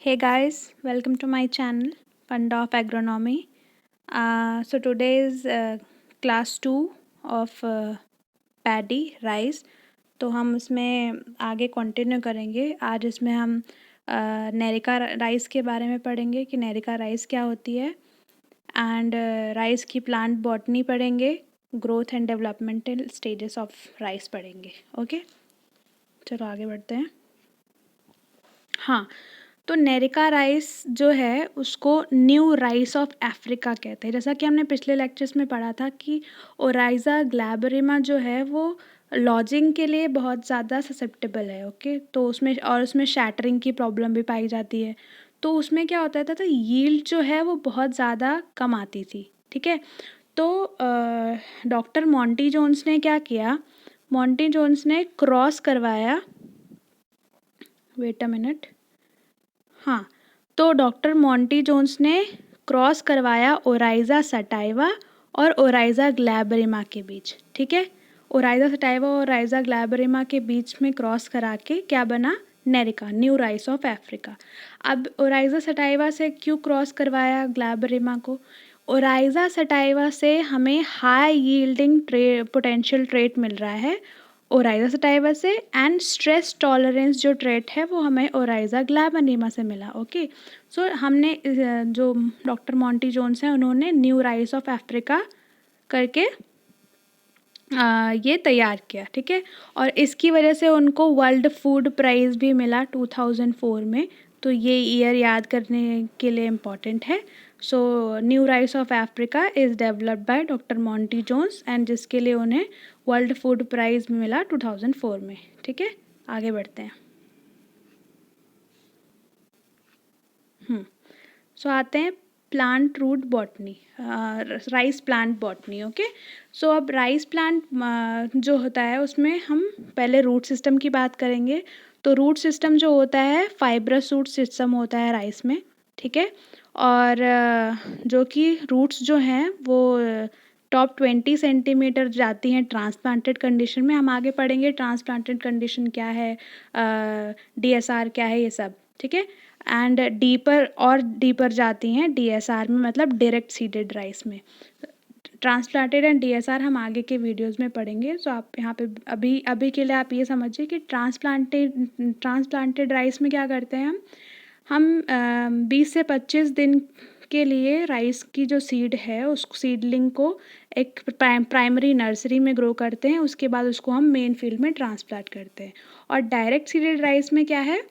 Hey guys, welcome to my channel Fund of Agronomy. So today is class 2 of paddy rice. तो हम इसमें आगे continue करेंगे। आज इसमें हम नेरिका राइस के बारे में पढ़ेंगे कि नेरिका राइस क्या होती है एंड राइस की प्लांट बॉटनी पढ़ेंगे, growth and developmental stages of rice पढ़ेंगे। ओके, चलो आगे बढ़ते हैं। हाँ, तो नेरिका राइस जो है उसको न्यू राइस ऑफ अफ्रीका कहते हैं। जैसा कि हमने पिछले लेक्चर्स में पढ़ा था कि ओराइज़ा ग्लैबरिमा जो है वो लॉजिंग के लिए बहुत ज़्यादा ससेप्टेबल है। ओके, तो उसमें शैटरिंग की प्रॉब्लम भी पाई जाती है। तो उसमें क्या होता था, तो यील्ड जो है वो बहुत ज़्यादा कम आती थी। ठीक है, तो डॉक्टर मॉन्टी जोन्स ने क्या किया, मॉन्टी जोन्स ने क्रॉस करवाया। Wait a minute. हाँ, तो डॉक्टर मॉन्टी जोन्स ने क्रॉस करवाया ओराइज़ा सटाइवा और ओराइज़ा ग्लैबरिमा के बीच। ठीक है, ओराइज़ा सटाइवा और ओराइज़ा ग्लैबरिमा के बीच में क्रॉस करा के क्या बना, नेरिका, न्यू राइस ऑफ अफ्रीका। अब ओराइज़ा सटाइवा से क्यों क्रॉस करवाया ग्लैबरिमा को? ओराइज़ा सटाइवा से हमें हाई यील्डिंग पोटेंशियल ट्रेट मिल रहा है ओराइज़ा सटाइवा से, एंड स्ट्रेस टॉलरेंस जो ट्रेट है वो हमें ओराइज़ा ग्लैबरिमा से मिला। ओके, सो हमने जो डॉक्टर मॉन्टी जोन्स हैं उन्होंने न्यू राइस ऑफ अफ्रीका करके ये तैयार किया। ठीक है, और इसकी वजह से उनको वर्ल्ड फूड प्राइज़ भी मिला 2004 में। तो ये ईयर याद करने के लिए इम्पॉर्टेंट है। So new rice of Africa is developed by doctor Monty Jones and जिसके लिए उन्हें वर्ल्ड फूड प्राइज़ मिला 2004 में। ठीक है, आगे बढ़ते हैं। सो आते हैं plant root botany, rice plant botany. Okay, so अब राइस प्लांट जो होता है उसमें हम पहले रूट सिस्टम की बात करेंगे। तो रूट सिस्टम जो होता है फाइब्रस रूट सिस्टम होता है राइस में। ठीक है, और जो कि रूट्स जो हैं वो टॉप 20 सेंटीमीटर जाती हैं ट्रांसप्लांटेड कंडीशन में। हम आगे पढ़ेंगे ट्रांसप्लांटेड कंडीशन क्या है, डीएसआर क्या है, ये सब। ठीक है, एंड डीपर जाती हैं डीएसआर में, मतलब डायरेक्ट सीडेड राइस में। ट्रांसप्लांटेड एंड डीएसआर हम आगे के वीडियोस में पढ़ेंगे। सो आप यहाँ पे अभी अभी के लिए आप ये समझिए कि ट्रांसप्लांटेड राइस में क्या करते हैं हम 20 से 25 दिन के लिए राइस की जो सीड है उस सीडलिंग को एक प्राइमरी नर्सरी में ग्रो करते हैं। उसके बाद उसको हम मेन फील्ड में ट्रांसप्लांट करते हैं। और डायरेक्ट सीडेड राइस में क्या है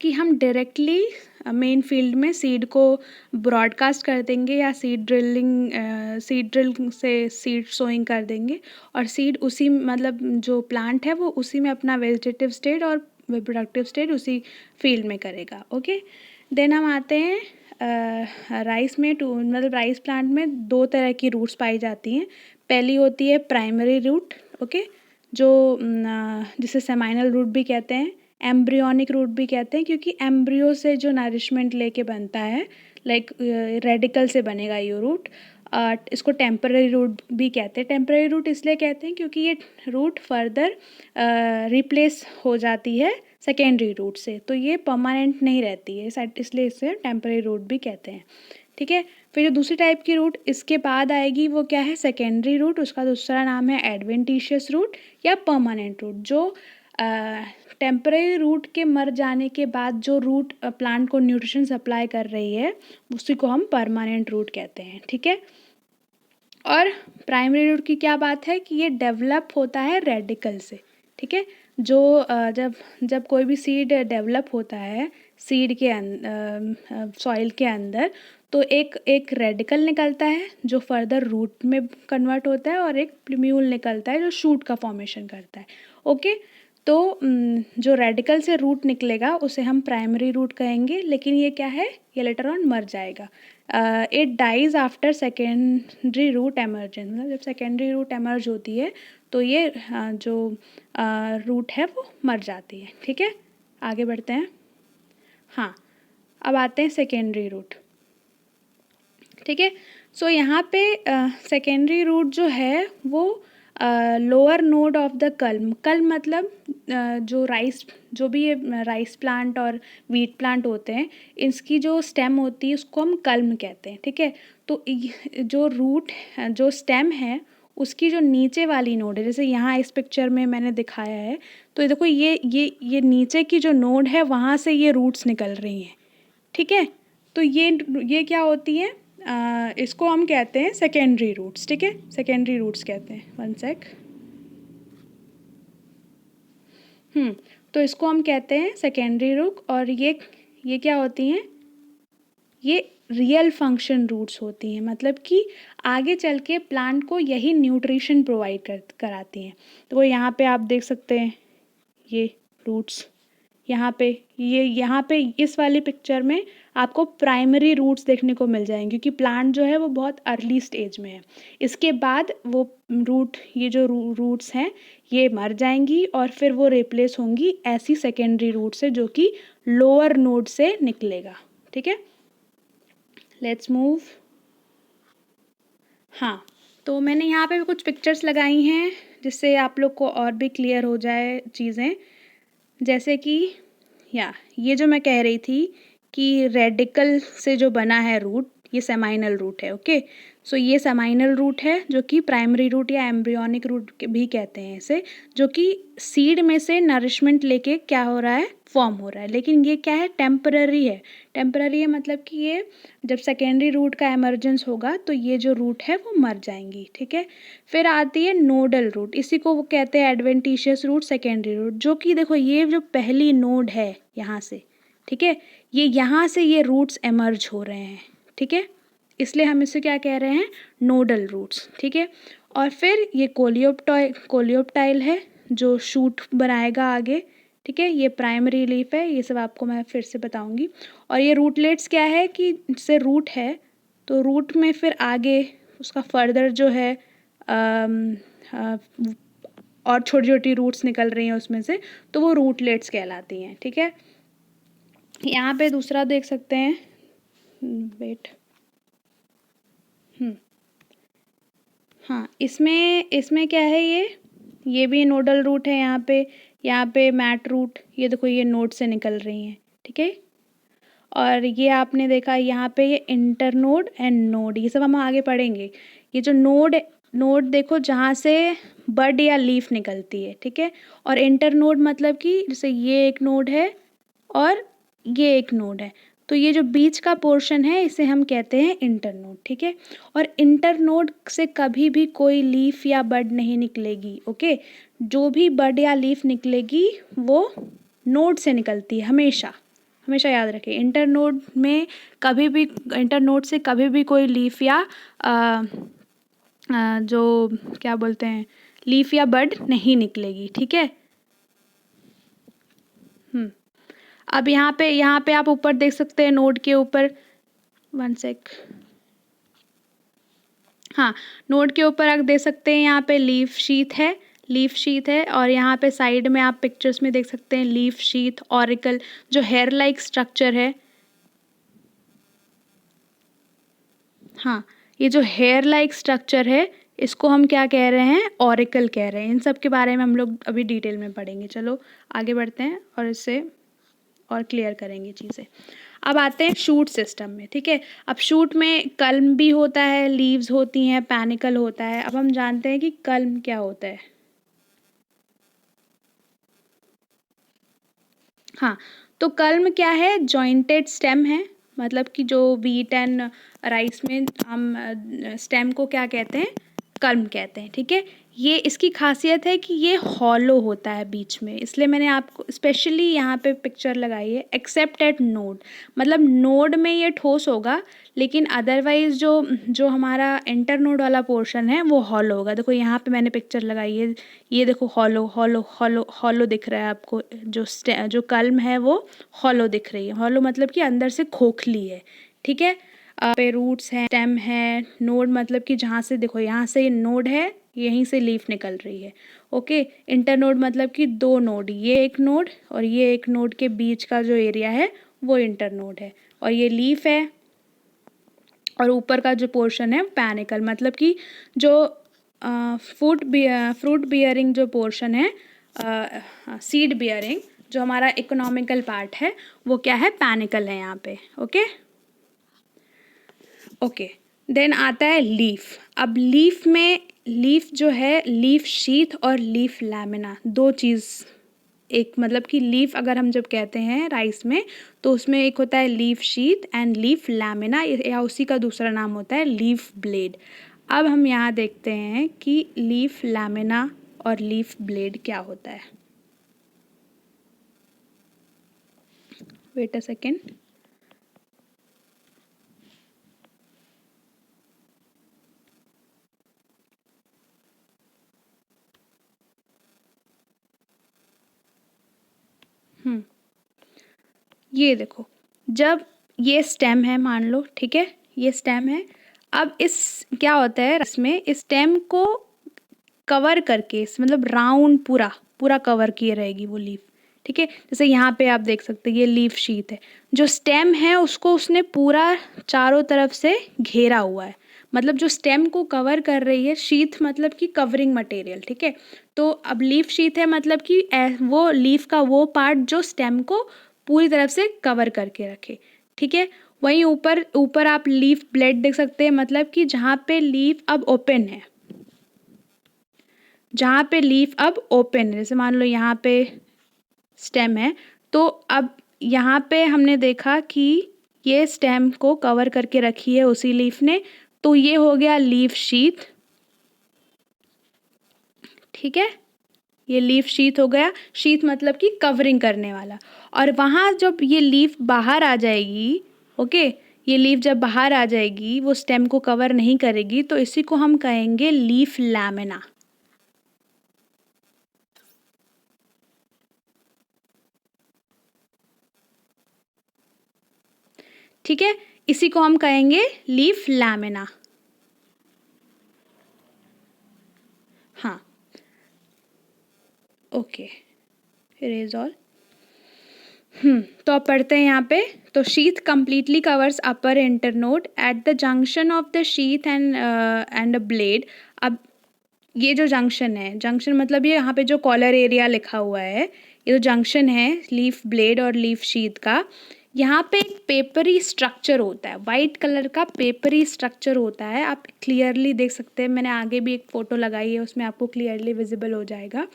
कि हम डायरेक्टली मेन फील्ड में सीड को ब्रॉडकास्ट कर देंगे या सीड ड्रिल से सीड सोइंग कर देंगे, और सीड उसी, मतलब जो प्लांट है वो उसी में अपना वेजिटेटिव स्टेट और रिप्रोडक्टिव स्टेट उसी फील्ड में करेगा। ओके, देन हम आते हैं राइस में मतलब राइस प्लांट में दो तरह की रूट्स पाई जाती हैं। पहली होती है प्राइमरी रूट, ओके, जो जिसे सेमाइनल रूट भी कहते हैं, एम्ब्रियोनिक रूट भी कहते हैं, क्योंकि एम्ब्रियो से जो नरिशमेंट लेके बनता है, लाइक रेडिकल से बनेगा ये रूट। इसको टेम्पररी रूट भी कहते हैं। टेम्पररी रूट इसलिए कहते हैं क्योंकि ये रूट फर्दर रिप्लेस हो जाती है सेकेंडरी रूट से, तो ये परमानेंट नहीं रहती है, इसलिए इसे टेम्पररी रूट भी कहते हैं। ठीक है, फिर जो दूसरी टाइप की रूट इसके बाद आएगी वो क्या है, सेकेंडरी रूट। उसका दूसरा नाम है एडवेंटिशियस रूट या परमानेंट रूट। जो टेम्परेरी रूट के मर जाने के बाद जो रूट प्लांट को न्यूट्रिशन सप्लाई कर रही है उसी को हम परमानेंट रूट कहते हैं। ठीक है, और प्राइमरी रूट की क्या बात है कि ये डेवलप होता है रेडिकल से। ठीक है, जो जब कोई भी सीड डेवलप होता है सीड के सॉइल के अंदर, तो एक रेडिकल निकलता है जो फर्दर रूट में कन्वर्ट होता है, और एक प्लूम्यूल निकलता है जो शूट का फॉर्मेशन करता है। ओके, तो जो रेडिकल से रूट निकलेगा उसे हम प्राइमरी रूट कहेंगे, लेकिन ये क्या है, ये लेटर ऑन मर जाएगा। It dies after secondary root emergence, मतलब जब सेकेंडरी रूट एमर्ज होती है तो ये जो रूट है वो मर जाती है। ठीक है, आगे बढ़ते हैं। हाँ, अब आते हैं सेकेंडरी रूट। ठीक है, सो यहाँ पे सेकेंडरी रूट जो है वो लोअर नोड ऑफ द कल्म। कल्म मतलब जो भी ये राइस प्लांट और वीट प्लांट होते हैं, इसकी जो स्टेम होती है उसको हम कल्म कहते हैं, ठीक है। तो जो स्टेम है उसकी जो नीचे वाली नोड है, जैसे यहाँ इस पिक्चर में मैंने दिखाया है, तो देखो ये नीचे की जो नोड है वहाँ से ये रूट्स निकल रही हैं, ठीक है। तो ये क्या होती है, इसको हम कहते हैं सेकेंडरी रूट्स, ठीक है, सेकेंडरी रूट्स कहते हैं। One sec. तो इसको हम कहते हैं सेकेंडरी रूट, और ये क्या होती हैं, ये रियल फंक्शन रूट्स होती हैं, मतलब कि आगे चल के प्लांट को यही न्यूट्रिशन प्रोवाइड कराती हैं। तो वो यहाँ पे आप देख सकते हैं ये रूट्स, यहाँ पे इस वाली पिक्चर में आपको प्राइमरी रूट्स देखने को मिल जाएंगे, क्योंकि प्लांट जो है वो बहुत अर्ली स्टेज में है। इसके बाद वो ये जो रूट्स हैं ये मर जाएंगी और फिर वो रिप्लेस होंगी ऐसी सेकेंडरी रूट से जो कि लोअर नोड से निकलेगा, ठीक है। Let's move. हाँ, तो मैंने यहाँ पे भी कुछ पिक्चर्स लगाई हैं जिससे आप लोग को और भी क्लियर हो जाए चीज़ें, जैसे कि ये जो मैं कह रही थी कि रेडिकल से जो बना है रूट, ये सेमाइनल रूट है, ओके। सो ये सेमाइनल रूट है जो कि प्राइमरी रूट या एम्ब्रियोनिक रूट भी कहते हैं इसे, जो कि सीड में से नरिशमेंट लेके क्या हो रहा है, फॉर्म हो रहा है। लेकिन ये क्या है, टेम्पररी है। टेम्पररी है मतलब कि ये जब सेकेंडरी रूट का एमर्जेंस होगा तो ये जो रूट है वो मर जाएंगी, ठीक है। फिर आती है नोडल रूट, इसी को वो कहते हैं एडवेंटिशियस रूट, सेकेंडरी रूट, जो कि देखो ये जो पहली नोड है यहाँ से, ठीक है, ये यहाँ से ये रूट्स एमर्ज हो रहे हैं, ठीक है, इसलिए हम इसे क्या कह रहे हैं, नोडल रूट्स, ठीक है। और फिर ये कोलियोप्टाइल है जो शूट बनाएगा आगे, ठीक है। ये प्राइमरी लीफ है, ये सब आपको मैं फिर से बताऊंगी। और ये रूटलेट्स क्या है कि जैसे रूट है तो रूट में फिर आगे उसका फर्दर जो है और छोटी छोटी रूट्स निकल रही हैं उसमें से, तो वो रूटलेट्स कहलाती हैं, ठीक है। यहाँ पे दूसरा देख सकते हैं, वेट, हाँ, इसमें क्या है, ये भी नोडल रूट है। यहाँ पे मैट रूट, ये देखो ये नोड से निकल रही हैं, ठीक है। और ये आपने देखा यहाँ पे ये इंटरनोड एंड नोड, ये सब हम आगे पढ़ेंगे। ये जो नोड देखो जहाँ से बड या लीफ निकलती है, ठीक है। और इंटरनोड मतलब कि जैसे ये एक नोड है और ये एक नोड है, तो ये जो बीच का पोर्शन है इसे हम कहते हैं इंटरनोड, ठीक है। और इंटरनोड से कभी भी कोई लीफ या बड नहीं निकलेगी, ओके। जो भी बड या लीफ निकलेगी वो नोड से निकलती है, हमेशा हमेशा याद रखें। इंटरनोड से कभी भी कोई लीफ या जो क्या बोलते हैं, लीफ या बड नहीं निकलेगी, ठीक है। अब यहाँ पे आप ऊपर देख सकते हैं, नोड के ऊपर, वन सेक, हाँ, नोड के ऊपर आप देख सकते हैं यहाँ पे लीफ शीथ है। और यहाँ पे साइड में आप पिक्चर्स में देख सकते हैं लीफ शीथ, ऑरिकल, जो हेयर लाइक स्ट्रक्चर है, हाँ, ये जो हेयर लाइक स्ट्रक्चर है इसको हम क्या कह रहे हैं, ऑरिकल कह रहे हैं। इन सब के बारे में हम लोग अभी डिटेल में पढ़ेंगे। चलो आगे बढ़ते हैं और इससे और क्लियर करेंगे चीज़ें। अब आते हैं शूट सिस्टम में, ठीक है। अब शूट में कल्म भी होता है, लीव्स होती हैं, पैनिकल होता है। अब हम जानते हैं कि कल्म क्या होता है। हाँ, तो कल्म क्या है, जॉइंटेड स्टेम है, मतलब कि जो वीट एंड राइस में हम स्टेम को क्या कहते हैं, कल्म कहते हैं, ठीक है। ये इसकी खासियत है कि ये हॉलो होता है बीच में, इसलिए मैंने आपको स्पेशली यहाँ पे पिक्चर लगाई है, एक्सेप्ट एट नोड, मतलब नोड में ये ठोस होगा, लेकिन अदरवाइज जो हमारा इंटर नोड वाला पोर्शन है वो हॉलो होगा। देखो यहाँ पे मैंने पिक्चर लगाई है, ये देखो हॉलो हॉलो हॉलो हॉलो दिख रहा है आपको, जो कल्म है वो हॉलो दिख रही है। हॉलो मतलब कि अंदर से खोखली है, ठीक है। पे रूट्स हैं, स्टेम है, नोड मतलब कि जहाँ से देखो यहाँ से नोड है, यहीं से लीफ निकल रही है, ओके। इंटरनोड मतलब कि दो नोड, ये एक नोड और ये एक नोड के बीच का जो एरिया है वो इंटरनोड है। और ये लीफ है और ऊपर का जो पोर्शन है पैनिकल, मतलब कि जो फ्रूट बियरिंग जो पोर्शन है, सीड बियरिंग जो हमारा इकोनॉमिकल पार्ट है, वो क्या है, पैनिकल है यहाँ पे। ओके ओके देन आता है लीफ। अब लीफ में, लीफ जो है, लीफ शीथ और लीफ लैमिना, दो चीज़ एक, मतलब कि लीफ अगर हम जब कहते हैं राइस में, तो उसमें एक होता है leaf sheath and leaf lamina, या उसी का दूसरा नाम होता है लीफ ब्लेड। अब हम यहाँ देखते हैं कि लीफ लैमिना और लीफ ब्लेड क्या होता है। Wait a second. ये देखो, जब ये स्टेम है मान लो, ठीक है, ये स्टेम है। अब इस क्या होता है, इसमें इस स्टेम को कवर करके, मतलब राउंड पूरा पूरा कवर किए रहेगी वो लीफ, ठीक है। जैसे यहाँ पे आप देख सकते हैं ये लीफ शीथ है, जो स्टेम है उसको उसने पूरा चारों तरफ से घेरा हुआ है, मतलब जो स्टेम को कवर कर रही है, शीथ मतलब कि कवरिंग मटेरियल, ठीक है। तो अब लीफ शीथ है मतलब कि वो लीफ का वो पार्ट जो स्टेम को पूरी तरफ से कवर करके रखे, ठीक है। वहीं ऊपर ऊपर आप लीफ ब्लेड देख सकते हैं, मतलब कि जहाँ पे लीफ अब ओपन है, जहाँ पे लीफ अब ओपन है, जैसे मान लो यहाँ पे स्टेम है, तो अब यहाँ पे हमने देखा कि ये स्टेम को कवर करके रखी है उसी लीफ ने, तो ये हो गया लीफ शीथ, ठीक है। ये लीफ शीथ हो गया, शीथ मतलब कि कवरिंग करने वाला। और वहाँ जब ये लीफ बाहर आ जाएगी, ओके, ये लीफ जब बाहर आ जाएगी, वो स्टेम को कवर नहीं करेगी, तो इसी को हम कहेंगे लीफ लैमिना, ठीक है। इसी को हम कहेंगे लीफ लैमिना। हाँ ओके, इरेज ऑल। तो अब पढ़ते हैं यहाँ पे। तो sheath completely covers upper internode at the junction of the sheath and a blade. अब ये जो जंक्शन है, जंक्शन मतलब ये यहाँ पे जो कॉलर एरिया लिखा हुआ है, ये जो जंक्शन है लीफ ब्लेड और लीफ शीथ का, यहाँ पे एक पेपरी स्ट्रक्चर होता है, वाइट कलर का पेपरी स्ट्रक्चर होता है। आप क्लियरली देख सकते हैं, मैंने आगे भी एक फ़ोटो लगाई है, उसमें आपको क्लियरली विजिबल हो जाएगा।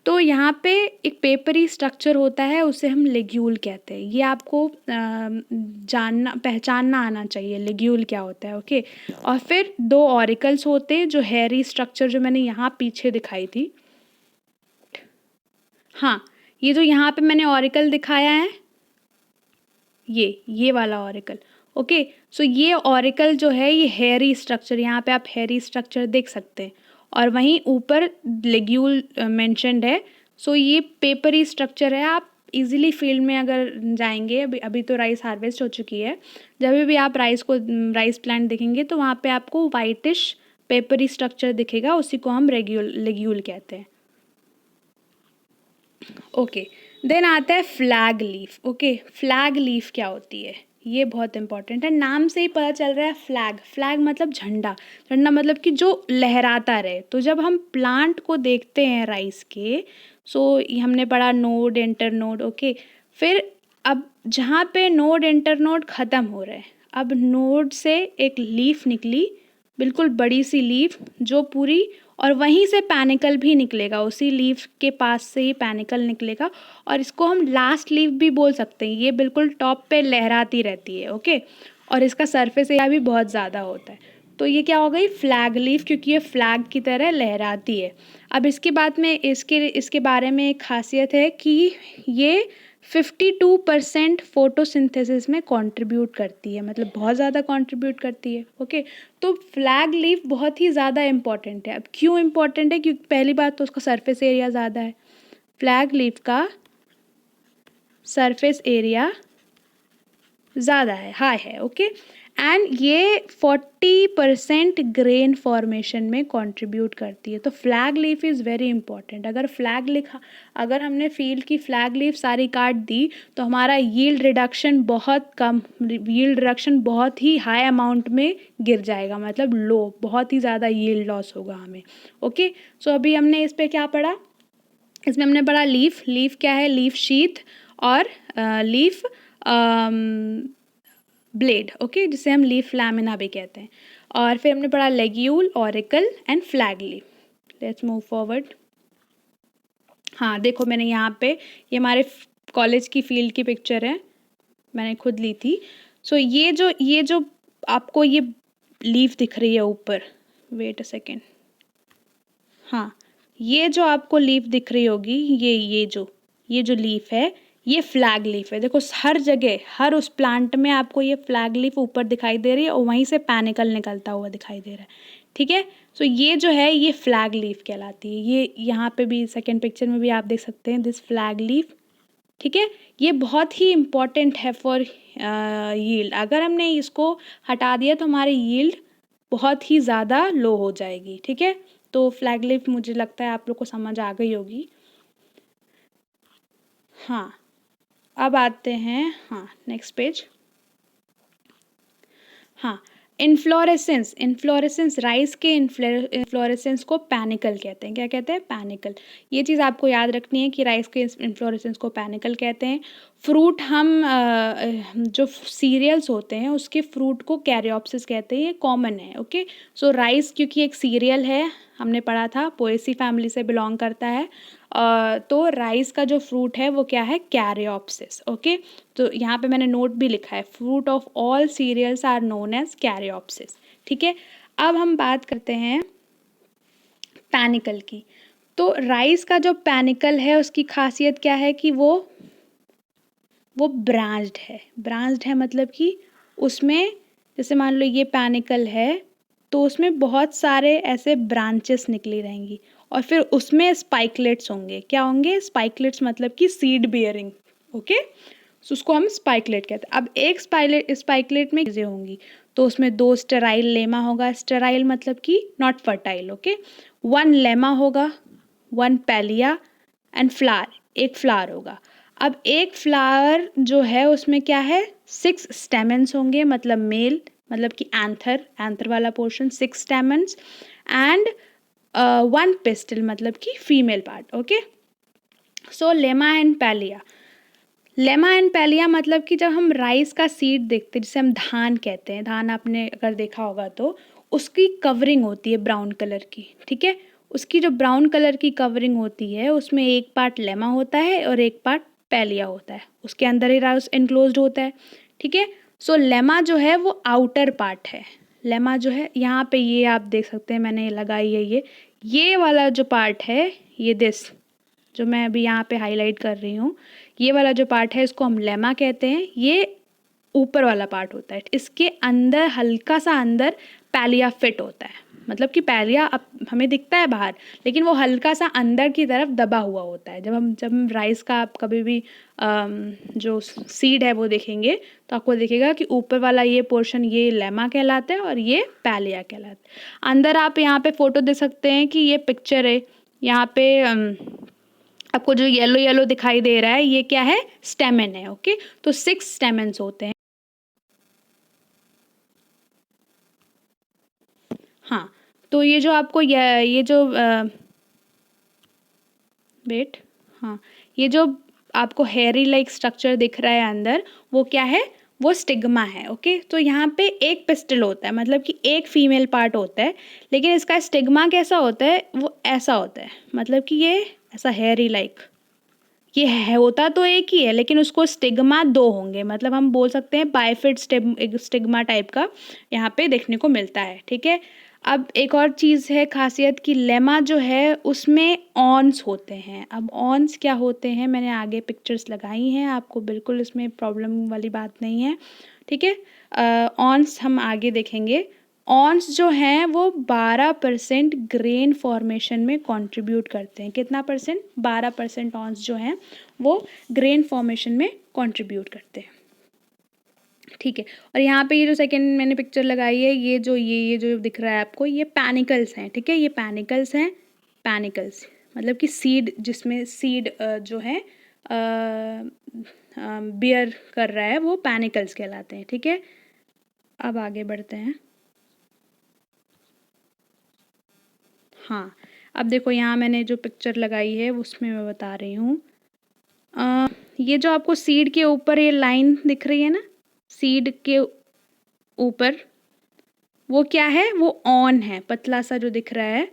तो यहाँ पे एक पेपरी स्ट्रक्चर होता है, उसे हम लेग्यूल कहते हैं। ये आपको जानना, पहचानना आना चाहिए लेग्यूल क्या होता है, ओके। और फिर दो ऑरिकल्स होते हैं, जो हेयरी स्ट्रक्चर जो मैंने यहाँ पीछे दिखाई थी। हाँ, ये जो यहाँ पे मैंने ऑरिकल दिखाया है, ये वाला ऑरिकल, ओके। सो ये ऑरिकल जो है, ये हेयरी स्ट्रक्चर, यहाँ पे आप हेयरी स्ट्रक्चर देख सकते हैं। और वहीं ऊपर लेग्यूल मेंशन्ड है। सो ये पेपरी स्ट्रक्चर है। आप इजीली फील्ड में अगर जाएंगे, अभी तो राइस हार्वेस्ट हो चुकी है, जब भी आप राइस प्लांट देखेंगे, तो वहाँ पे आपको वाइटिश पेपरी स्ट्रक्चर दिखेगा, उसी को हम लेग्यूल कहते हैं, ओके। देन आता है flag leaf, okay. Flag leaf क्या होती है, ये बहुत इंपॉर्टेंट है, नाम से ही पता चल रहा है। फ्लैग, फ्लैग मतलब झंडा, झंडा मतलब कि जो लहराता रहे। तो जब हम प्लांट को देखते हैं राइस के, सो हमने पढ़ा नोड इंटर नोड, ओके। फिर अब जहाँ पे नोड इंटर नोड ख़त्म हो रहे हैं, अब नोड से एक लीफ निकली, बिल्कुल बड़ी सी लीफ जो पूरी, और वहीं से पैनिकल भी निकलेगा, उसी लीफ के पास से ही पैनिकल निकलेगा, और इसको हम लास्ट लीफ भी बोल सकते हैं। ये बिल्कुल टॉप पे लहराती रहती है, ओके। और इसका सरफेस एरिया भी बहुत ज़्यादा होता है। तो ये क्या हो गई, फ्लैग लीफ, क्योंकि ये फ्लैग की तरह लहराती है। अब इसके बाद में इसके बारे में एक खासियत है कि ये 52% फोटोसिंथेसिस में कंट्रीब्यूट करती है, मतलब बहुत ज़्यादा कंट्रीब्यूट करती है, ओके। तो फ्लैग लीफ बहुत ही ज़्यादा इम्पॉर्टेंट है। अब क्यों इम्पॉर्टेंट है, क्योंकि पहली बात तो उसका सरफेस एरिया ज़्यादा है, फ्लैग लीफ का सरफेस एरिया ज़्यादा है, हाई है, ओके। एंड ये 40% ग्रेन फॉर्मेशन में कंट्रीब्यूट करती है। तो flag leaf is very important. अगर हमने फील्ड की फ्लैग लीफ सारी काट दी तो हमारा यील्ड रिडक्शन बहुत ही हाई अमाउंट में गिर जाएगा, मतलब लो, बहुत ही ज़्यादा यील्ड लॉस होगा हमें। ओके, सो अभी हमने इस पे क्या पढ़ा, इसमें हमने पढ़ा लीफ क्या है, लीफ शीथ और लीफ ब्लेड, ओके, जिसे हम लीफ लैमिना भी कहते हैं। और फिर हमने पढ़ा ligule, auricle and flag leaf. Let's move forward. हाँ देखो, मैंने यहाँ पे ये हमारे कॉलेज की फील्ड की पिक्चर है, मैंने खुद ली थी। सो ये जो आपको ये लीफ दिख रही है ऊपर, वेट अ सेकेंड, हाँ, ये जो आपको लीफ दिख रही होगी, ये जो लीफ है, ये फ्लैग लीफ है। देखो हर जगह, हर उस प्लांट में आपको ये फ्लैग लीफ ऊपर दिखाई दे रही है और वहीं से पैनिकल निकलता हुआ दिखाई दे रहा है, ठीक है। सो ये जो है ये फ्लैग लीफ कहलाती है। ये यहाँ पे भी सेकेंड पिक्चर में भी आप देख सकते हैं दिस फ्लैग लीफ, ठीक है। ये बहुत ही इम्पॉर्टेंट है फॉर यील्ड। अगर हमने इसको हटा दिया तो हमारी यील्ड बहुत ही ज़्यादा लो हो जाएगी, ठीक है। तो फ्लैग लीफ मुझे लगता है आप लोग को समझ आ गई होगी। हाँ, अब आते हैं, हाँ, नेक्स्ट पेज। हाँ, इन्फ्लोरेसेंस राइस के इन्फ्लोरेसेंस को पैनिकल कहते हैं। क्या कहते हैं? पैनिकल। ये चीज़ आपको याद रखनी है कि राइस के इन्फ्लोरेसेंस को पैनिकल कहते हैं। फ्रूट जो सीरियल्स होते हैं उसके फ्रूट को कैरियोप्सिस कहते हैं, ये कॉमन है, ओके। सो राइस क्योंकि एक सीरियल है, हमने पढ़ा था, पोएसी फैमिली से बिलोंग करता है, तो राइस का जो फ्रूट है वो क्या है? Caryopsis, okay. तो यहाँ पे मैंने नोट भी लिखा है, fruit of all cereals are known as caryopsis, ठीक है। अब हम बात करते हैं पैनिकल की। तो राइस का जो पैनिकल है उसकी खासियत क्या है कि वो ब्रांच्ड है। ब्रांच्ड है मतलब कि उसमें, जैसे मान लो ये पैनिकल है तो उसमें बहुत सारे ऐसे ब्रांचेस निकली रहेंगी और फिर उसमें स्पाइकलेट्स होंगे। क्या होंगे? स्पाइकलेट्स, मतलब कि सीड बियरिंग, ओके। सो उसको हम स्पाइकलेट कहते हैं। अब एक स्पाइकलेट में चीज़ें होंगी, तो उसमें 2 स्टेराइल लेमा होगा। स्टेराइल मतलब कि नॉट फर्टाइल, ओके। 1 लेमा होगा, 1 पैलिया एंड फ्लावर, एक फ्लावर होगा। अब एक फ्लावर जो है उसमें क्या है? 6 स्टेमेंस होंगे, मतलब मेल, मतलब कि एंथर वाला पोर्शन, 6 स्टेमेंस एंड 1 पिस्टल, मतलब कि female part, okay. So lemma and Pellia मतलब कि जब हम राइस का सीड देखते हैं, जिसे हम धान कहते हैं, धान आपने अगर देखा होगा तो उसकी कवरिंग होती है ब्राउन कलर की, ठीक है। उसकी जो ब्राउन कलर की कवरिंग होती है उसमें एक पार्ट लेमा होता है और एक पार्ट पैलिया होता है, उसके अंदर ही राइस इनक्लोज्ड होता है, ठीक है। सो लेमा जो है वो आउटर पार्ट है। लेमा जो है यहाँ पे, ये आप देख सकते हैं, मैंने लगाई है ये वाला जो पार्ट है, ये जो मैं अभी यहाँ पे हाईलाइट कर रही हूँ, ये वाला जो पार्ट है इसको हम लेमा कहते हैं। ये ऊपर वाला पार्ट होता है, इसके अंदर हल्का सा अंदर पैलिया फिट होता है, मतलब कि पैलिया अब हमें दिखता है बाहर, लेकिन वो हल्का सा अंदर की तरफ दबा हुआ होता है। जब हम राइस का, आप कभी भी जो सीड है वो देखेंगे तो आपको दिखेगा कि ऊपर वाला ये पोर्शन ये लेमा कहलाता है और ये पैलिया कहलाता है। अंदर आप यहाँ पे फोटो देख सकते हैं कि ये पिक्चर है, यहाँ पे आपको जो येलो येलो दिखाई दे रहा है ये क्या है? स्टेमन है, ओके। तो 6 स्टेमन्स होते हैं। हाँ, तो ये जो आपको ये जो वेट, हाँ, ये जो आपको हेयरी लाइक स्ट्रक्चर दिख रहा है अंदर, वो क्या है? वो स्टिग्मा है, ओके। तो यहाँ पे एक पिस्टल होता है, मतलब कि एक फीमेल पार्ट होता है, लेकिन इसका स्टिग्मा कैसा होता है? वो ऐसा होता है, मतलब कि ये ऐसा हेयरी लाइक, ये है, होता तो एक ही है लेकिन उसको स्टिग्मा 2 होंगे, मतलब हम बोल सकते हैं बाइफिड स्टिग्मा टाइप का यहाँ पे देखने को मिलता है, ठीक है। अब एक और चीज़ है खासियत कि लेमा जो है उसमें ऑन्स होते हैं। अब ऑन्स क्या होते हैं, मैंने आगे पिक्चर्स लगाई हैं, आपको बिल्कुल इसमें प्रॉब्लम वाली बात नहीं है, ठीक है। ऑन्स हम आगे देखेंगे। ऑन्स जो हैं वो 12% ग्रेन फॉर्मेशन में कंट्रीब्यूट करते हैं। कितना परसेंट? 12% ऑन्स जो हैं वो ग्रेन फॉर्मेशन में कंट्रीब्यूट करते हैं। ठीक है। और यहाँ पे ये जो सेकंड मैंने पिक्चर लगाई है, ये जो दिख रहा है आपको, ये पैनिकल्स हैं, ठीक है। ये पैनिकल्स हैं, पैनिकल्स मतलब कि सीड, जिसमें सीड जो है बियर कर रहा है, वो पैनिकल्स कहलाते हैं, ठीक है। अब आगे बढ़ते हैं। हाँ, अब देखो यहाँ मैंने जो पिक्चर लगाई है उसमें मैं बता रही हूँ, ये जो आपको सीड के ऊपर ये लाइन दिख रही है ना, सीड के ऊपर, वो क्या है, वो ऑन है, पतला सा जो दिख रहा है।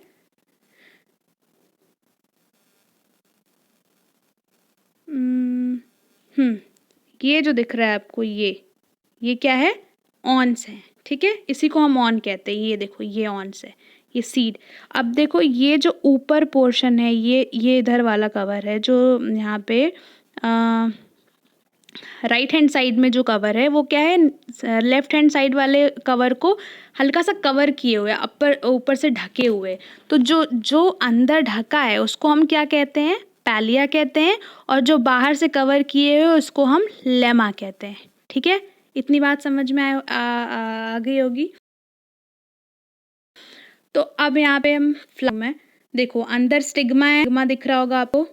ये जो दिख रहा है आपको, ये क्या है, ऑन्स है, ठीक है। इसी को हम ऑन कहते हैं। ये देखो, ये ऑन्स है, ये सीड। अब देखो ये जो ऊपर पोर्शन है, ये इधर वाला कवर है, जो यहाँ पे राइट हैंड साइड में जो कवर है वो क्या है, लेफ्ट हैंड साइड वाले कवर को हल्का सा कवर किए हुए, ऊपर से ढके हुए। तो जो जो अंदर ढका है उसको हम क्या कहते हैं, पैलिया कहते हैं, और जो बाहर से कवर किए हुए उसको हम लेमा कहते हैं, ठीक है। इतनी बात समझ में आ गई होगी। तो अब यहाँ पे हम फ्लावर में देखो, अंदर स्टिग्मा है, स्टिग्मा दिख रहा होगा आपको।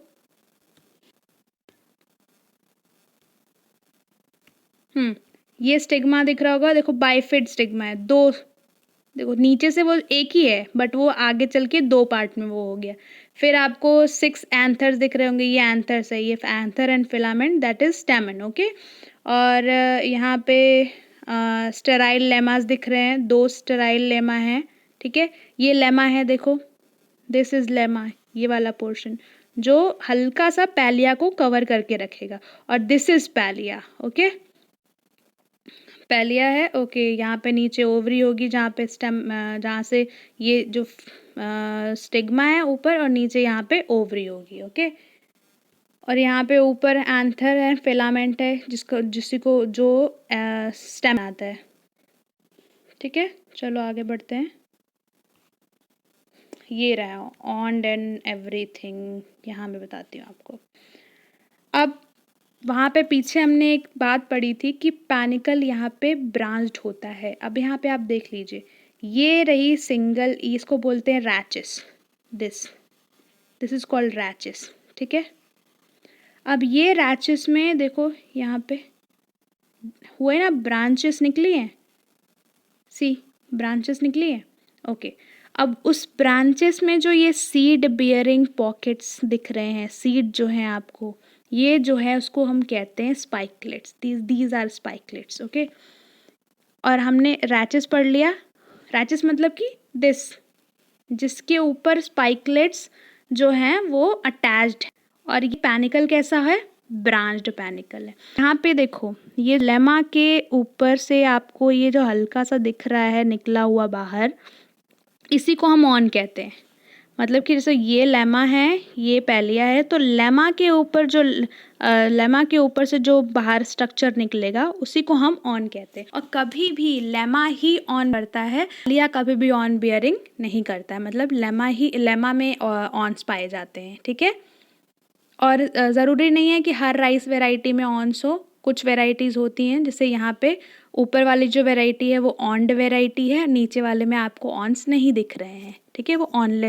ये स्टिग्मा दिख रहा होगा, देखो बाइफिड स्टिग्मा है, दो, देखो नीचे से वो एक ही है बट वो आगे चल के दो पार्ट में वो हो गया। फिर आपको 6 एंथर्स दिख रहे होंगे, ये एंथर्स है, ये anther and filament, that is स्टेमन, okay. और यहाँ पे स्टेराइल लेमास दिख रहे हैं, 2 स्टेराइल लेमा हैं, ठीक है। ये लेमा है, देखो दिस इज लेमा, ये वाला पोर्शन जो हल्का सा पैलिया को कवर करके रखेगा, और this is Pellia, okay. Pellia है, ओके। यहाँ पे नीचे ओवरी होगी, जहाँ पे स्टेम, जहाँ से ये जो स्टिग्मा है ऊपर, और नीचे यहाँ पे ओवरी होगी, ओके। और यहाँ पे ऊपर एंथर है, फिलामेंट है, जिसको जो स्टेम आता है, ठीक है। चलो आगे बढ़ते हैं। ये रहा ऑन एंड एवरीथिंग, यहाँ मैं बताती हूँ आपको। अब वहाँ पे पीछे हमने एक बात पढ़ी थी कि पैनिकल यहाँ पे ब्रांच्ड होता है। अब यहाँ पे आप देख लीजिए, ये रही सिंगल, इसको बोलते हैं रैचेस, दिस इज कॉल्ड रैचेस, ठीक है। अब ये रैचेस में देखो, यहाँ पे हुए ना, ब्रांचेस निकली हैं, सी ब्रांचेस निकली हैं, ओके। अब उस ब्रांचेस में जो ये सीड बियरिंग पॉकेट्स दिख रहे हैं, सीड जो हैं आपको, ये जो है उसको हम कहते हैं spikelets, these are spikelets, okay. और हमने रैचेस पढ़ लिया, रैचेस मतलब कि दिस, जिसके ऊपर स्पाइकलेट्स जो हैं वो अटैच्ड है। और ये पैनिकल कैसा है, ब्रांच्ड पैनिकल है। यहाँ पे देखो, ये लेमा के ऊपर से आपको ये जो हल्का सा दिख रहा है निकला हुआ बाहर, इसी को हम ऑन कहते हैं। मतलब कि जैसे ये लेमा है, ये पैलिया है, तो लेमा के ऊपर जो लेमा के ऊपर से जो बाहर स्ट्रक्चर निकलेगा उसी को हम ऑन कहते हैं। और कभी भी लेमा ही ऑन करता है, पैलिया कभी भी ऑन बियरिंग नहीं करता है, मतलब लेमा में ऑन्स पाए जाते हैं, ठीक है। और ज़रूरी नहीं है कि हर राइस वेराइटी में ऑन्स हो, कुछ वेराइटीज़ होती हैं, जैसे यहाँ पे ऊपर वाली जो वेराइटी है वो ऑन्ड वेराइटी है, नीचे वाले में आपको ऑन्स नहीं दिख रहे हैं, ठीक है, वो ऑनलेस